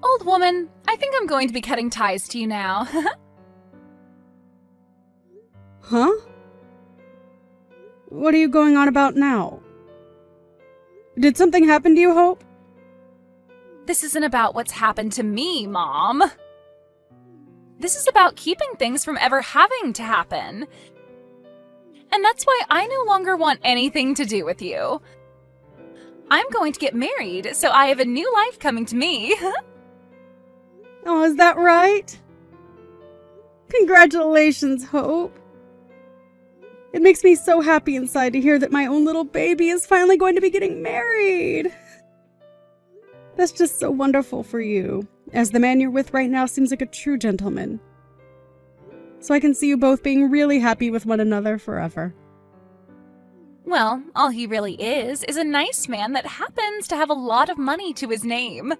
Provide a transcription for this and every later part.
Old woman, I think I'm going to be cutting ties to you now. Huh? What are you going on about now? Did something happen to you, Hope? This isn't about what's happened to me, Mom. This is about keeping things from ever having to happen. And that's why I no longer want anything to do with you. I'm going to get married, so I have a new life coming to me. Oh, is that right? Congratulations, Hope. It makes me so happy inside to hear that my own little baby is finally going to be getting married. That's just so wonderful for you, as the man you're with right now seems like a true gentleman. So I can see you both being really happy with one another forever. Well, all he really is a nice man that happens to have a lot of money to his name.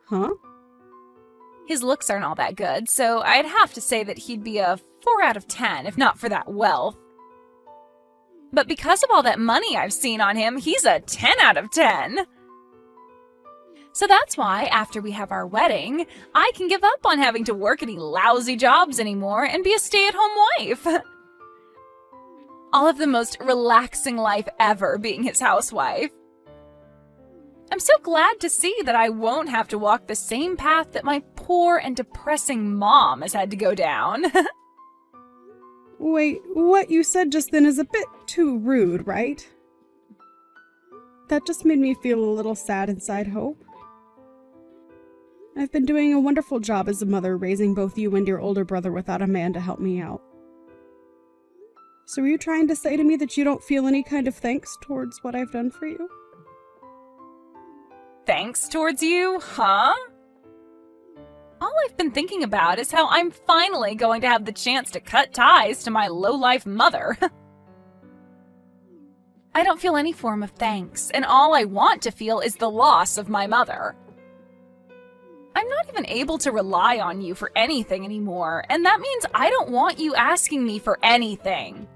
Huh? His looks aren't all that good, so I'd have to say that he'd be a 4 out of 10 if not for that wealth. But because of all that money I've seen on him, he's a 10 out of 10. So that's why, after we have our wedding, I can give up on having to work any lousy jobs anymore and be a stay-at-home wife. All of the most relaxing life ever being his housewife. I'm so glad to see that I won't have to walk the same path that my poor and depressing mom has had to go down. Wait, what you said just then is a bit too rude, right? That just made me feel a little sad inside, Hope. I've been doing a wonderful job as a mother, raising both you and your older brother without a man to help me out. So are you trying to say to me that you don't feel any kind of thanks towards what I've done for you? Thanks towards you, huh? All I've been thinking about is how I'm finally going to have the chance to cut ties to my low-life mother. I don't feel any form of thanks, and all I want to feel is the loss of my mother. I'm not even able to rely on you for anything anymore, and that means I don't want you asking me for anything.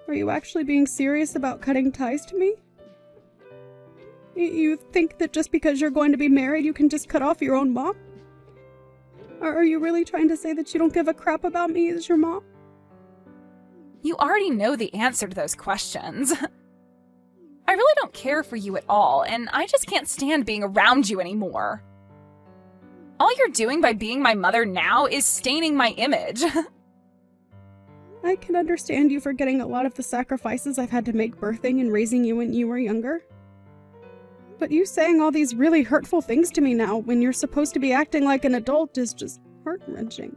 Are you actually being serious about cutting ties to me? You think that just because you're going to be married, you can just cut off your own mom? Or are you really trying to say that you don't give a crap about me as your mom? You already know the answer to those questions. I really don't care for you at all, and I just can't stand being around you anymore. All you're doing by being my mother now is staining my image. I can understand you forgetting a lot of the sacrifices I've had to make birthing and raising you when you were younger. But you saying all these really hurtful things to me now when you're supposed to be acting like an adult is just heart-wrenching.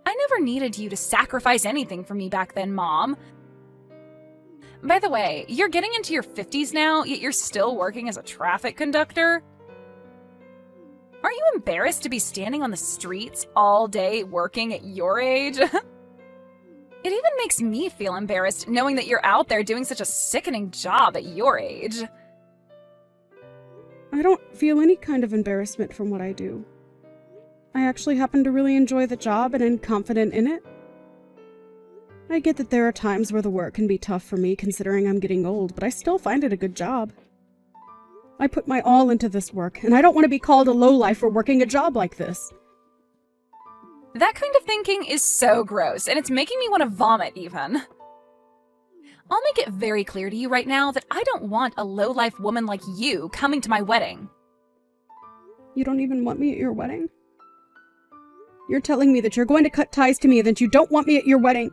I never needed you to sacrifice anything for me back then, Mom. By the way, you're getting into your 50s now, yet you're still working as a traffic conductor? Aren't you embarrassed to be standing on the streets all day working at your age? It even makes me feel embarrassed knowing that you're out there doing such a sickening job at your age. I don't feel any kind of embarrassment from what I do. I actually happen to really enjoy the job and am confident in it. I get that there are times where the work can be tough for me considering I'm getting old, but I still find it a good job. I put my all into this work, and I don't want to be called a lowlife for working a job like this. That kind of thinking is so gross, and it's making me want to vomit even. I'll make it very clear to you right now that I don't want a low-life woman like you coming to my wedding. You don't even want me at your wedding? You're telling me that you're going to cut ties to me and that you don't want me at your wedding?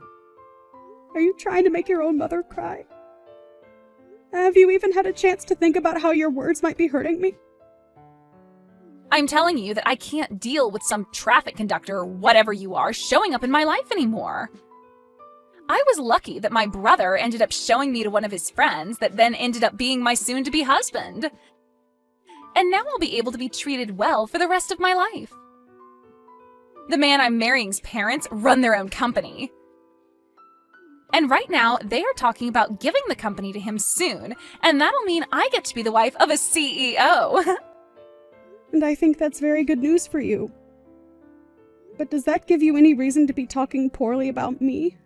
Are you trying to make your own mother cry? Have you even had a chance to think about how your words might be hurting me? I'm telling you that I can't deal with some traffic conductor or whatever you are showing up in my life anymore. I was lucky that my brother ended up showing me to one of his friends that then ended up being my soon-to-be husband. And now I'll be able to be treated well for the rest of my life. The man I'm marrying's parents run their own company. And right now, they are talking about giving the company to him soon, and that'll mean I get to be the wife of a CEO. And I think that's very good news for you. But does that give you any reason to be talking poorly about me?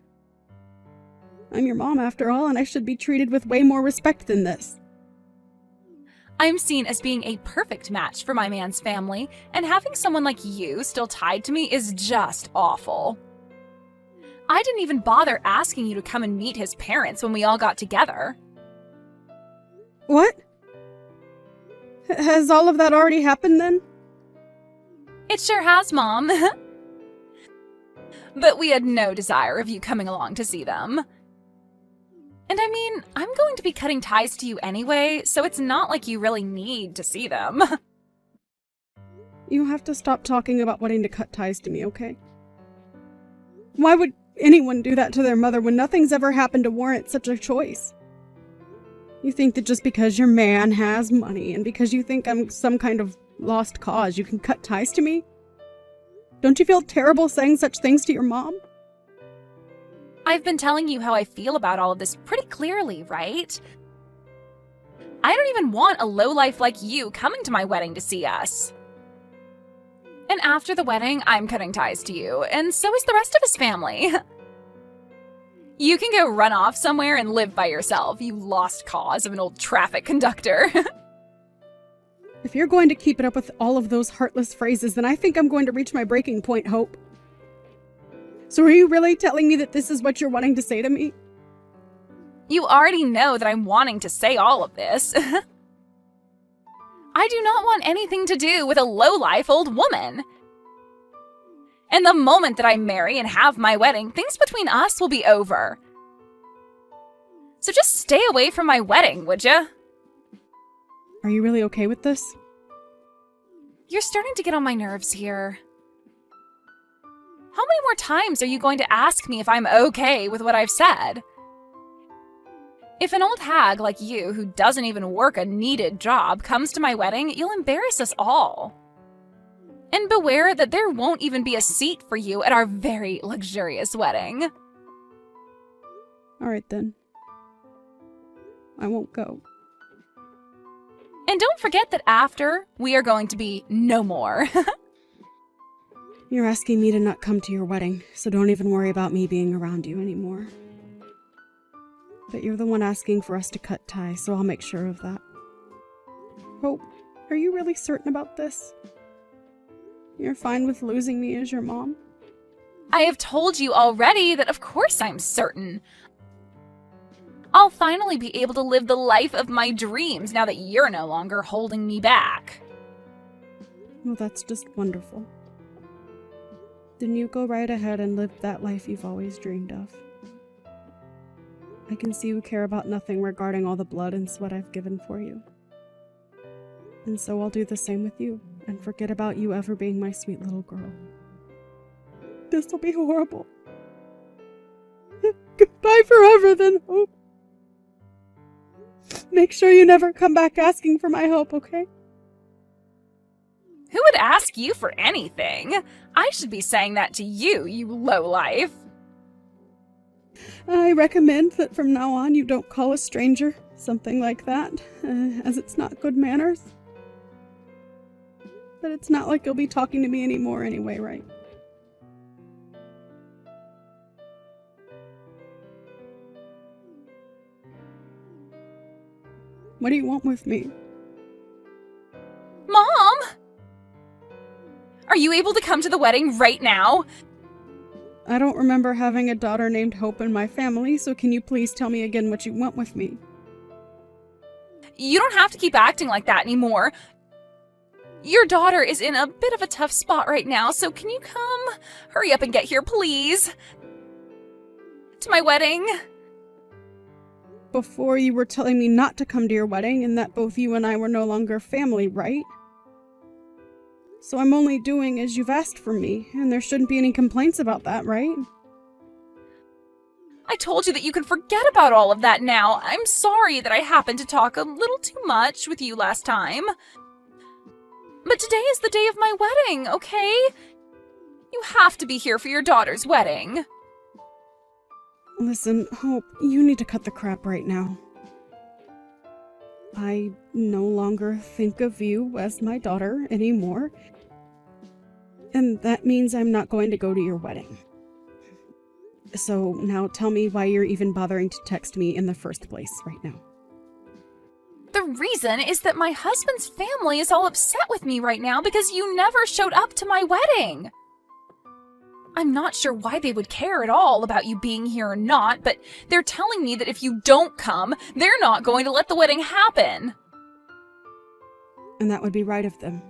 I'm your mom after all, and I should be treated with way more respect than this. I'm seen as being a perfect match for my man's family, and having someone like you still tied to me is just awful. I didn't even bother asking you to come and meet his parents when we all got together. What? Has all of that already happened then? It sure has, Mom. But we had no desire of you coming along to see them. And I mean, I'm going to be cutting ties to you anyway, so it's not like you really need to see them. You have to stop talking about wanting to cut ties to me, okay? Why would anyone do that to their mother when nothing's ever happened to warrant such a choice? You think that just because your man has money and because you think I'm some kind of lost cause, you can cut ties to me? Don't you feel terrible saying such things to your mom? I've been telling you how I feel about all of this pretty clearly, right? I don't even want a lowlife like you coming to my wedding to see us. And after the wedding, I'm cutting ties to you, and so is the rest of his family. You can go run off somewhere and live by yourself, you lost cause of an old traffic conductor. If you're going to keep it up with all of those heartless phrases, then I think I'm going to reach my breaking point, Hope. So are you really telling me that this is what you're wanting to say to me? You already know that I'm wanting to say all of this. I do not want anything to do with a lowlife old woman. And the moment that I marry and have my wedding, things between us will be over. So just stay away from my wedding, would ya? Are you really okay with this? You're starting to get on my nerves here. How many more times are you going to ask me if I'm okay with what I've said? If an old hag like you, who doesn't even work a needed job, comes to my wedding, you'll embarrass us all. And beware that there won't even be a seat for you at our very luxurious wedding. All right then. I won't go. And don't forget that after, we are going to be no more. You're asking me to not come to your wedding, so don't even worry about me being around you anymore. But you're the one asking for us to cut ties, so I'll make sure of that. Hope, are you really certain about this? You're fine with losing me as your mom? I have told you already that of course I'm certain. I'll finally be able to live the life of my dreams now that you're no longer holding me back. Well, that's just wonderful. Then you go right ahead and live that life you've always dreamed of. I can see you care about nothing regarding all the blood and sweat I've given for you. And so I'll do the same with you, and forget about you ever being my sweet little girl. This'll be horrible. Goodbye forever then, Hope. Make sure you never come back asking for my help, okay? Who would ask you for anything? I should be saying that to you, you lowlife. I recommend that from now on you don't call a stranger something like that, as it's not good manners. But it's not like you'll be talking to me anymore anyway, right? What do you want with me? Mom! Are you able to come to the wedding right now? I don't remember having a daughter named Hope in my family, so can you please tell me again what you want with me? You don't have to keep acting like that anymore. Your daughter is in a bit of a tough spot right now, so can you come? Hurry up and get here, please. To my wedding. Before you were telling me not to come to your wedding and that both you and I were no longer family, right? So I'm only doing as you've asked for me, and there shouldn't be any complaints about that, right? I told you that you can forget about all of that now. I'm sorry that I happened to talk a little too much with you last time. But today is the day of my wedding, okay? You have to be here for your daughter's wedding. Listen, Hope, you need to cut the crap right now. I no longer think of you as my daughter anymore. And that means I'm not going to go to your wedding. So now tell me why you're even bothering to text me in the first place right now. The reason is that my husband's family is all upset with me right now because you never showed up to my wedding. I'm not sure why they would care at all about you being here or not, but they're telling me that if you don't come, they're not going to let the wedding happen. And that would be right of them.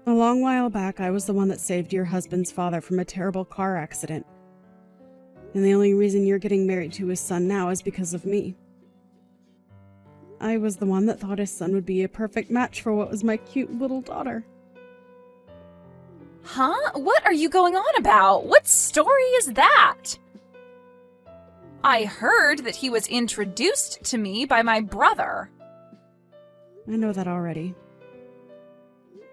A long while back, I was the one that saved your husband's father from a terrible car accident. And the only reason you're getting married to his son now is because of me. I was the one that thought his son would be a perfect match for what was my cute little daughter. Huh? What are you going on about? What story is that? I heard that he was introduced to me by my brother. I know that already.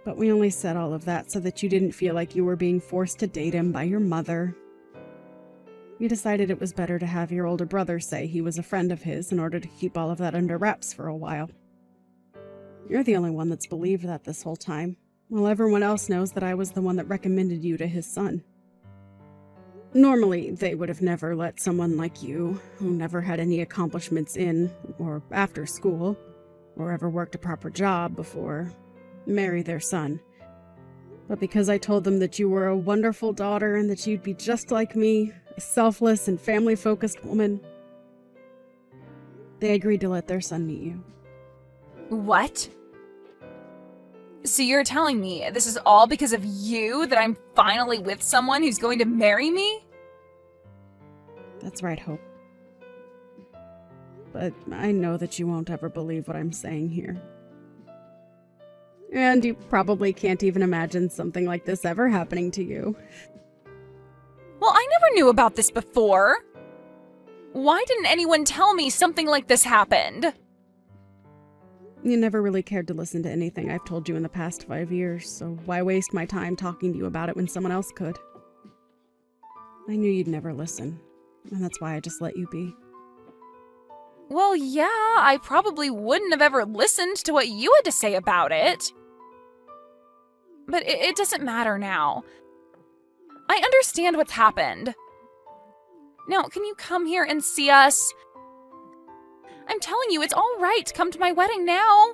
But we only said all of that so that you didn't feel like you were being forced to date him by your mother. We decided it was better to have your older brother say he was a friend of his in order to keep all of that under wraps for a while. You're the only one that's believed that this whole time, while everyone else knows that I was the one that recommended you to his son. Normally, they would have never let someone like you, who never had any accomplishments in or after school, or ever worked a proper job before, marry their son. But because I told them that you were a wonderful daughter and that you'd be just like me, a selfless and family-focused woman, they agreed to let their son meet you. What? So you're telling me this is all because of you that I'm finally with someone who's going to marry me? That's right, Hope. But I know that you won't ever believe what I'm saying here. And you probably can't even imagine something like this ever happening to you. Well, I never knew about this before. Why didn't anyone tell me something like this happened? You never really cared to listen to anything I've told you in the past 5 years, so why waste my time talking to you about it when someone else could? I knew you'd never listen, and that's why I just let you be. Well, yeah, I probably wouldn't have ever listened to what you had to say about it. But it doesn't matter now. I understand what's happened. Now, can you come here and see us? I'm telling you, it's all right to come to my wedding now.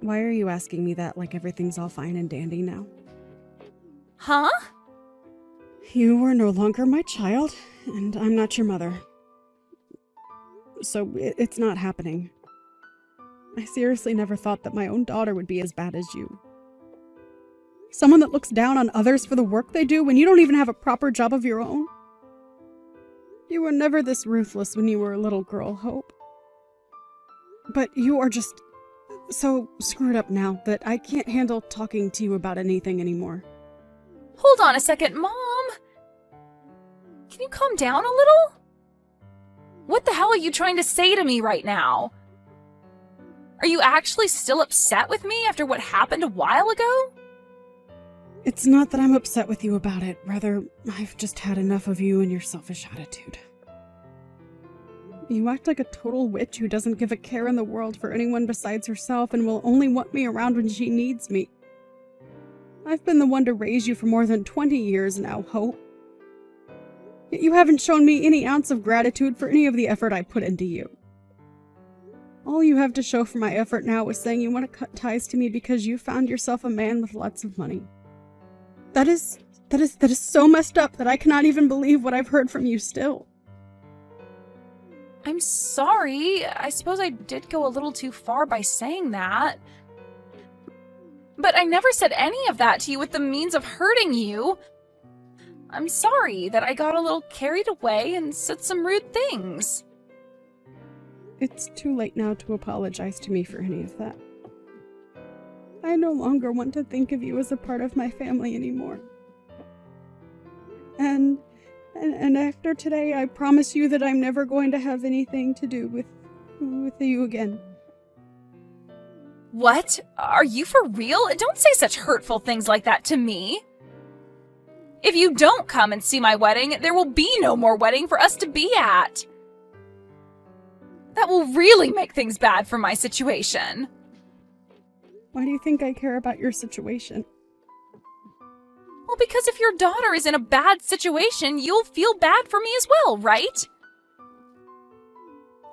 Why are you asking me that like everything's all fine and dandy now? Huh? You are no longer my child, and I'm not your mother. So it's not happening. I seriously never thought that my own daughter would be as bad as you. Someone that looks down on others for the work they do when you don't even have a proper job of your own. You were never this ruthless when you were a little girl, Hope. But you are just so screwed up now that I can't handle talking to you about anything anymore. Hold on a second, Mom. Can you calm down a little? What the hell are you trying to say to me right now? Are you actually still upset with me after what happened a while ago? It's not that I'm upset with you about it. Rather, I've just had enough of you and your selfish attitude. You act like a total witch who doesn't give a care in the world for anyone besides herself and will only want me around when she needs me. I've been the one to raise you for more than 20 years now, Hope. Yet you haven't shown me any ounce of gratitude for any of the effort I put into you. All you have to show for my effort now is saying you want to cut ties to me because you found yourself a man with lots of money. That is so messed up that I cannot even believe what I've heard from you still. I'm sorry. I suppose I did go a little too far by saying that. But I never said any of that to you with the means of hurting you. I'm sorry that I got a little carried away and said some rude things. It's too late now to apologize to me for any of that. I no longer want to think of you as a part of my family anymore. And after today, I promise you that I'm never going to have anything to do with you again. What? Are you for real? Don't say such hurtful things like that to me. If you don't come and see my wedding, there will be no more wedding for us to be at. That will really make things bad for my situation. Why do you think I care about your situation? Well, because if your daughter is in a bad situation, you'll feel bad for me as well, right?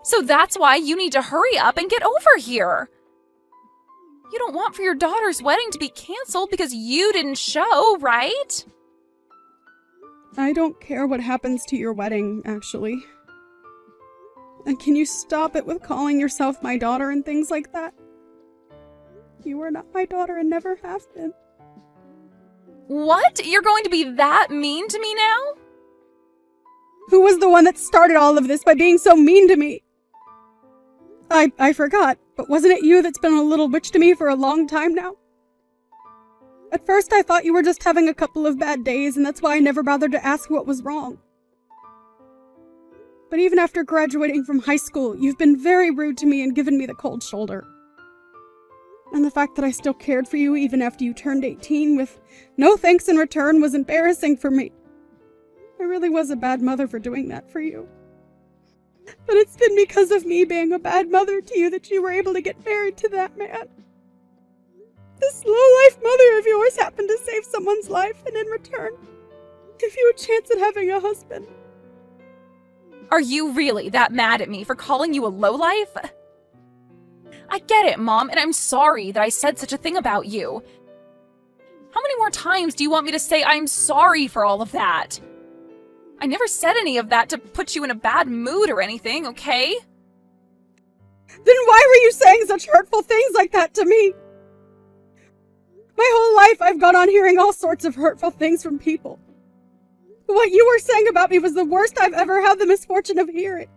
So that's why you need to hurry up and get over here. You don't want for your daughter's wedding to be canceled because you didn't show, right? I don't care what happens to your wedding, actually. And can you stop it with calling yourself my daughter and things like that? You are not my daughter and never have been. What? You're going to be that mean to me now? Who was the one that started all of this by being so mean to me? I forgot, but wasn't it you that's been a little witch to me for a long time now? At first I thought you were just having a couple of bad days, and that's why I never bothered to ask what was wrong. But even after graduating from high school, you've been very rude to me and given me the cold shoulder. And the fact that I still cared for you even after you turned 18 with no thanks in return was embarrassing for me. I really was a bad mother for doing that for you. But it's been because of me being a bad mother to you that you were able to get married to that man. This low-life mother of yours happened to save someone's life and in return give you a chance at having a husband. Are you really that mad at me for calling you a lowlife? I get it, Mom, and I'm sorry that I said such a thing about you. How many more times do you want me to say I'm sorry for all of that? I never said any of that to put you in a bad mood or anything, okay? Then why were you saying such hurtful things like that to me? My whole life I've gone on hearing all sorts of hurtful things from people. What you were saying about me was the worst I've ever had the misfortune of hearing.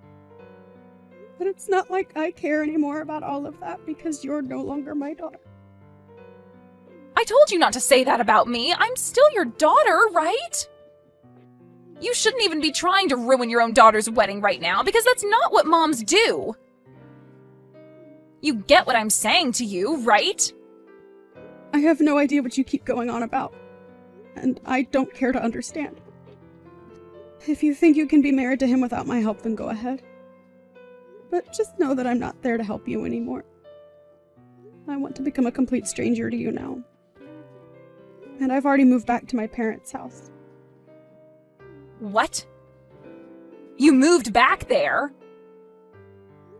But it's not like I care anymore about all of that because you're no longer my daughter. I told you not to say that about me. I'm still your daughter, right? You shouldn't even be trying to ruin your own daughter's wedding right now because that's not what moms do. You get what I'm saying to you, right? I have no idea what you keep going on about, and I don't care to understand. If you think you can be married to him without my help, then go ahead. But just know that I'm not there to help you anymore. I want to become a complete stranger to you now. And I've already moved back to my parents' house. What? You moved back there?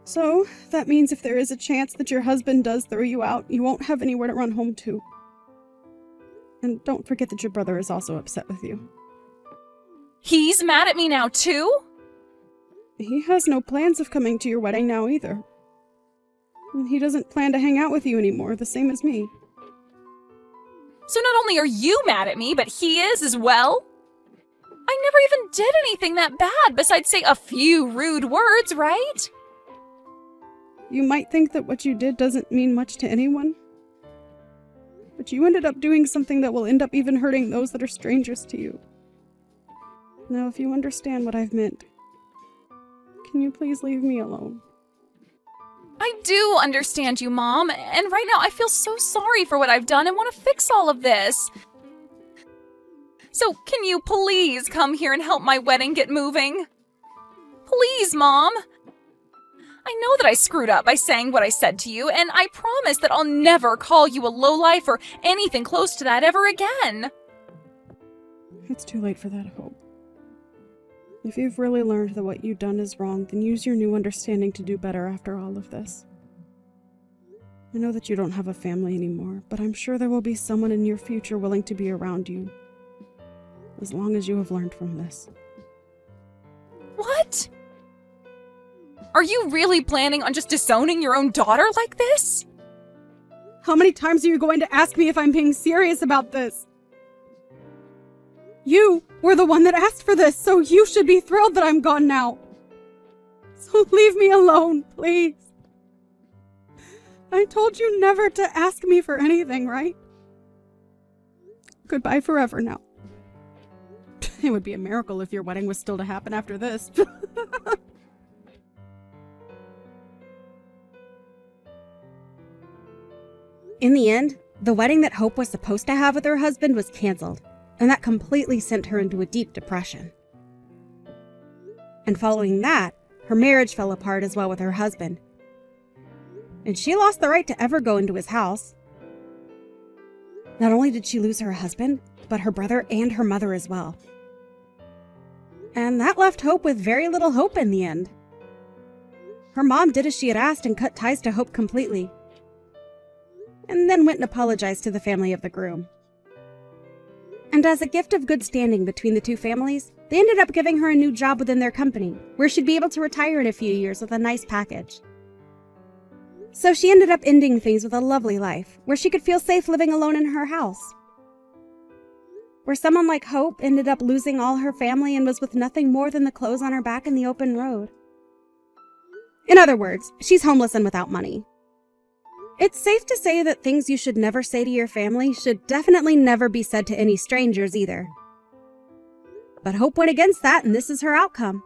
So, that means if there is a chance that your husband does throw you out, you won't have anywhere to run home to. And don't forget that your brother is also upset with you. He's mad at me now too? He has no plans of coming to your wedding now either. And he doesn't plan to hang out with you anymore, the same as me. So not only are you mad at me, but he is as well? I never even did anything that bad besides say a few rude words, right? You might think that what you did doesn't mean much to anyone. But you ended up doing something that will end up even hurting those that are strangers to you. Now, if you understand what I've meant, can you please leave me alone? I do understand you, Mom, and right now I feel so sorry for what I've done and want to fix all of this. So can you please come here and help my wedding get moving? Please, Mom. I know that I screwed up by saying what I said to you, and I promise that I'll never call you a lowlife or anything close to that ever again. It's too late for that, Hope. If you've really learned that what you've done is wrong, then use your new understanding to do better after all of this. I know that you don't have a family anymore, but I'm sure there will be someone in your future willing to be around you, as long as you have learned from this. What? Are you really planning on just disowning your own daughter like this? How many times are you going to ask me if I'm being serious about this? You were the one that asked for this, so you should be thrilled that I'm gone now. So leave me alone, please. I told you never to ask me for anything, right? Goodbye forever now. It would be a miracle if your wedding was still to happen after this. In the end, the wedding that Hope was supposed to have with her husband was canceled, and that completely sent her into a deep depression. And following that, her marriage fell apart as well with her husband. And she lost the right to ever go into his house. Not only did she lose her husband, but her brother and her mother as well. And that left Hope with very little hope in the end. her mom did as she had asked and cut ties to Hope completely, and then went and apologized to the family of the groom. And as a gift of good standing between the two families, they ended up giving her a new job within their company, where she'd be able to retire in a few years with a nice package. So she ended up ending things with a lovely life, where she could feel safe living alone in her house. Where someone like Hope ended up losing all her family and was with nothing more than the clothes on her back in the open road. In other words, she's homeless and without money. It's safe to say that things you should never say to your family should definitely never be said to any strangers either. But Hope went against that, and this is her outcome.